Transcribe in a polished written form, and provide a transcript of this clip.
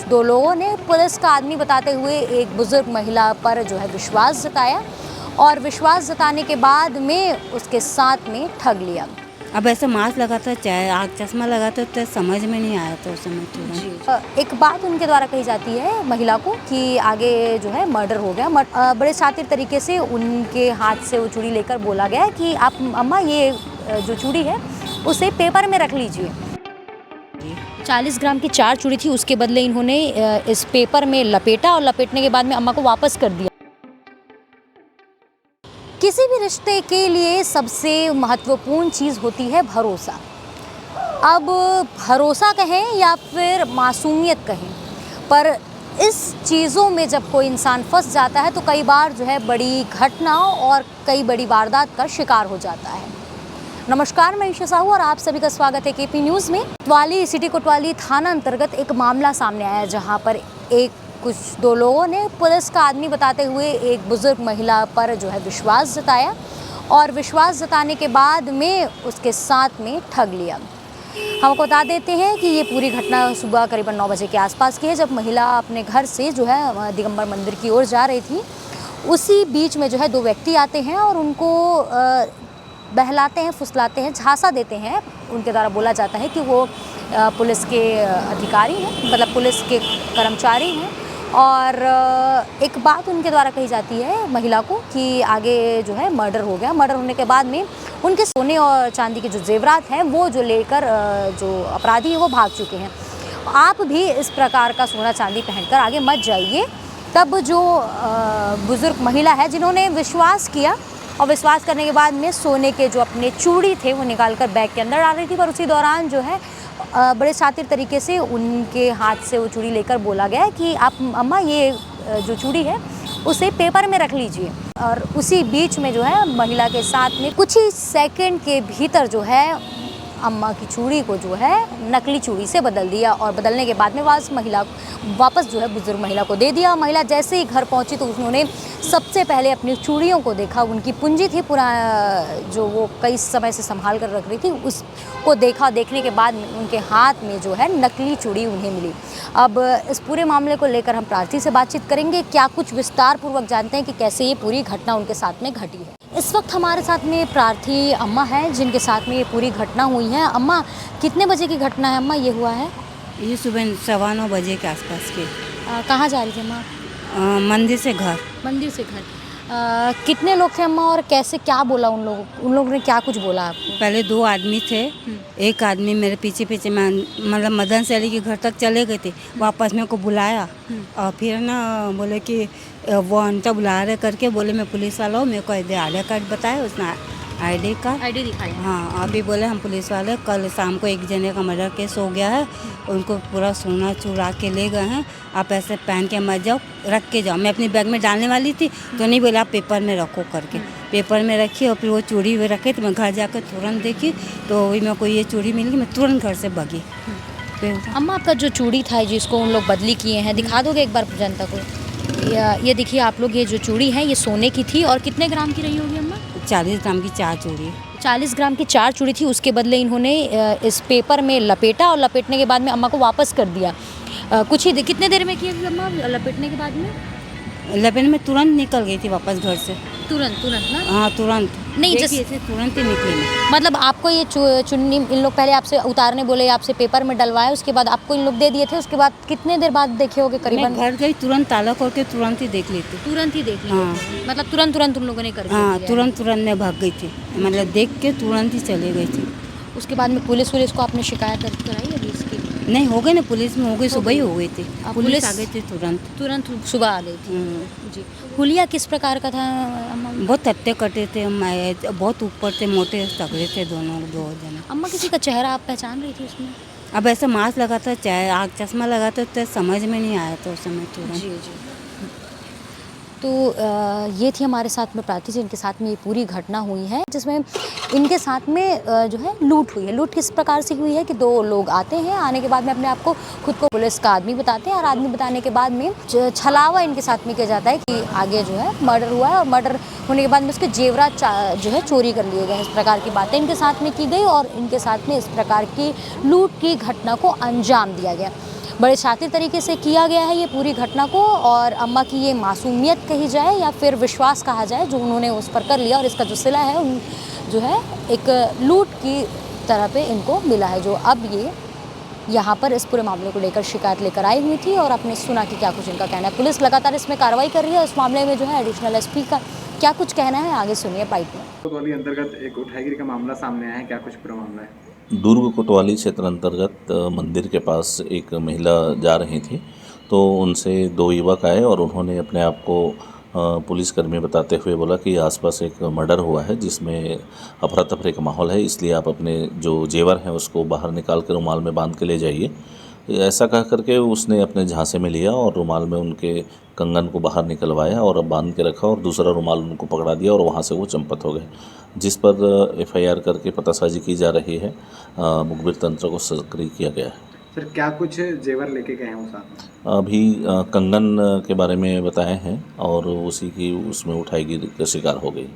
दो लोगों ने पुलिस का आदमी बताते हुए एक बुजुर्ग महिला पर जो है विश्वास जताया और विश्वास जताने के बाद में उसके साथ में ठग लिया। अब ऐसे मास्क लगाता चाहे आग चश्मा लगाता तो समझ में नहीं आया तो उस समय तुरंत। एक बात उनके द्वारा कही जाती है महिला को कि आगे जो है मर्डर हो गया। बड़े शातिर तरीके से उनके हाथ से वो चूड़ी लेकर बोला गया कि आप अम्मा ये जो चूड़ी है उसे पेपर में रख लीजिए। 40 ग्राम की 4 चूड़ी थी, उसके बदले इन्होंने इस पेपर में लपेटा और लपेटने के बाद में अम्मा को वापस कर दिया। किसी भी रिश्ते के लिए सबसे महत्वपूर्ण चीज़ होती है भरोसा। अब भरोसा कहें या फिर मासूमियत कहें, पर इस चीज़ों में जब कोई इंसान फंस जाता है तो कई बार जो है बड़ी घटनाओं और कई बड़ी वारदात का शिकार हो जाता है। नमस्कार, मैं ईशा साहू और आप सभी का स्वागत है केपी न्यूज़ में। कोतवाली सिटी कोतवाली थाना अंतर्गत एक मामला सामने आया जहां पर दो लोगों ने पुलिस का आदमी बताते हुए एक बुजुर्ग महिला पर जो है विश्वास जताया और विश्वास जताने के बाद में उसके साथ में ठग लिया। हम आपको बता देते हैं कि ये पूरी घटना सुबह करीबन 9 बजे के आसपास की है, जब महिला अपने घर से जो है दिगंबर मंदिर की ओर जा रही थी। उसी बीच में जो है 2 व्यक्ति आते हैं और उनको बहलाते हैं, फुसलाते हैं, झांसा देते हैं। उनके द्वारा बोला जाता है कि वो पुलिस के अधिकारी हैं, मतलब पुलिस के कर्मचारी हैं। और एक बात उनके द्वारा कही जाती है महिला को कि आगे जो है मर्डर हो गया। मर्डर होने के बाद में उनके सोने और चांदी के जो जेवरात हैं वो जो लेकर जो अपराधी हैं वो भाग चुके हैं। आप भी इस प्रकार का सोना चांदी पहनकर आगे मत जाइए। तब जो बुजुर्ग महिला है जिन्होंने विश्वास किया और विश्वास करने के बाद में सोने के जो अपने चूड़ी थे वो निकाल कर बैग के अंदर डाल रही थी, पर उसी दौरान जो है बड़े शातिर तरीके से उनके हाथ से वो चूड़ी लेकर बोला गया कि आप अम्मा ये जो चूड़ी है उसे पेपर में रख लीजिए। और उसी बीच में जो है महिला के साथ में कुछ ही सेकंड के भीतर जो है अम्मा की चूड़ी को जो है नकली चूड़ी से बदल दिया और बदलने के बाद में वापस जो है बुजुर्ग महिला को दे दिया। महिला जैसे ही घर पहुंची तो उन्होंने सबसे पहले अपनी चूड़ियों को देखा। उनकी पूंजी थी पूरा जो वो कई समय से संभाल कर रख रही थी, उसको देखा। देखने के बाद उनके हाथ में जो है नकली चूड़ी उन्हें मिली। अब इस पूरे मामले को लेकर हम प्रार्थी से बातचीत करेंगे, क्या कुछ विस्तार पूर्वक जानते हैं कि कैसे ये पूरी घटना उनके साथ में घटी है। इस वक्त हमारे साथ में प्रार्थी अम्मा है जिनके साथ में ये पूरी घटना हुई है। अम्मा, कितने बजे की घटना है अम्मा ये हुआ है? ये सुबह 9:15 बजे के आसपास के। कहाँ जा रही थी अम्मा? मंदिर से घर। मंदिर से घर। कितने लोग थे अम्मा और कैसे क्या बोला उन लोगों ने क्या कुछ बोला आपको? पहले 2 आदमी थे। एक आदमी मेरे पीछे पीछे मैं मतलब मदन शैली के घर तक चले गए थे। वापस मेरे को बुलाया और फिर ना बोले कि वो अंता बुला रहे करके बोले मैं पुलिस वाला हूँ, मेरे को आधार कार्ड बताया। उसने आईडी दिखाया। हाँ, अभी बोले हम पुलिस वाले, कल शाम को एक जने का मर्डर केस हो गया है, उनको पूरा सोना चुरा के ले गए हैं, आप ऐसे पहन के मत जाओ, रख के जाओ। मैं अपनी बैग में डालने वाली थी तो नहीं बोला आप पेपर में रखो करके। पेपर में रखी और फिर वो चूड़ी हुए रखे तो मैं घर जाकर तुरंत देखी तो वही मेरे को ये चूड़ी मिली। मैं तुरंत घर से भगी। अम्मा, आपका जो चूड़ी था जिसको उन लोग बदली किए हैं, दिखा दोगे एक बार जनता को? ये देखिए आप लोग, ये जो चूड़ी है ये सोने की थी और कितने ग्राम की रही होगी अम्मा? 40 ग्राम की 4 चूड़ी। 40 ग्राम की 4 चूड़ी थी, उसके बदले इन्होंने इस पेपर में लपेटा और लपेटने के बाद में अम्मा को वापस कर दिया। कितने देर में किया थी अम्मा लपेटने के बाद में? लपेटने में तुरंत निकल गई थी वापस घर से। तुरंत ना? हाँ, तुरंत नहीं, जैसे तुरंत ही निकली मैं। मतलब आपको ये चुन्नी इन लोग पहले आपसे उतारने बोले, आपसे पेपर में डलवाए, उसके बाद आपको इन लोग दे दिए थे। उसके बाद कितने देर बाद देखे होगे करीबन? घर गई, तुरंत ताला खोल के तुरंत ही देख ली थी। तुरंत ही देख लिया? हाँ। मतलब तुरंत उन लोगों ने कर दिया? हाँ, तुरंत मैं भाग गई थी, मतलब देख के तुरंत ही चली गई थी। उसके बाद में पुलिस को आपने शिकायत दर्ज कराई अभी इसकी? नहीं, हो गई ना, पुलिस में हो गई, सुबह ही हो गई थी। पुलिस आ गई थी तुरंत सुबह आ गई थी। जी। हुलिया किस प्रकार का था अम्मा? बहुत हट्टे कटे थे, बहुत ऊपर थे, मोटे तगड़े थे दो जने। अम्मा, किसी का चेहरा आप पहचान रही थी उसमें? अब ऐसे मास्क लगाता चाहे आग चश्मा लगाता तो समझ में नहीं आया तो उस समय तुरंत। जी। तो ये थी हमारे साथ में प्रार्थी जी, इनके साथ में ये पूरी घटना हुई है जिसमें इनके साथ में जो है लूट हुई है। लूट किस प्रकार से हुई है कि 2 लोग आते हैं, आने के बाद में अपने आप को खुद को पुलिस का आदमी बताते हैं और आदमी बताने के बाद में छलावा इनके साथ में किया जाता है कि आगे जो है मर्डर हुआ है और मर्डर होने के बाद में उसके जेवरात जो है चोरी कर लिए गए। इस प्रकार की बातें इनके साथ में की गई और इनके साथ में इस प्रकार की लूट की घटना को अंजाम दिया गया। बड़े शातिर तरीके से किया गया है ये पूरी घटना को, और अम्मा की ये मासूमियत कही जाए या फिर विश्वास कहा जाए जो उन्होंने उस पर कर लिया, और इसका जो सिला है जो है एक लूट की तरह पे इनको मिला है, जो अब ये यहाँ पर इस पूरे मामले को लेकर शिकायत लेकर आई हुई थी। और आपने सुना कि क्या कुछ इनका कहना है। पुलिस लगातार इसमें कार्रवाई कर रही है। उस मामले में जो है एडिशनल एसपी का क्या कुछ कहना है, आगे सुनिए पाइप में। कोतवाली अंतर्गत एक उठाईगिरी का मामला सामने आया है, क्या कुछ पूरा मामला है? दुर्ग कोतवाली क्षेत्र अंतर्गत मंदिर के पास एक महिला जा रही थी, तो उनसे दो युवक आए और उन्होंने अपने आप को पुलिसकर्मी बताते हुए बोला कि आसपास एक मर्डर हुआ है जिसमें अफरा तफरी का माहौल है, इसलिए आप अपने जो जेवर हैं उसको बाहर निकाल कर रुमाल में बांध के ले जाइए। ऐसा कह करके उसने अपने झांसे में लिया और रुमाल में उनके कंगन को बाहर निकलवाया और अब बांध के रखा और दूसरा रुमाल उनको पकड़ा दिया और वहाँ से वो चंपत हो गए, जिस पर एफआईआर करके पतासाजी की जा रही है। मुखबिर तंत्र को सक्रिय किया गया है। सर क्या कुछ जेवर लेके गए हैं वो साथ में? अभी कंगन के बारे में बताए हैं और उसी की उसमें उठाईगिरी का शिकार हो गई।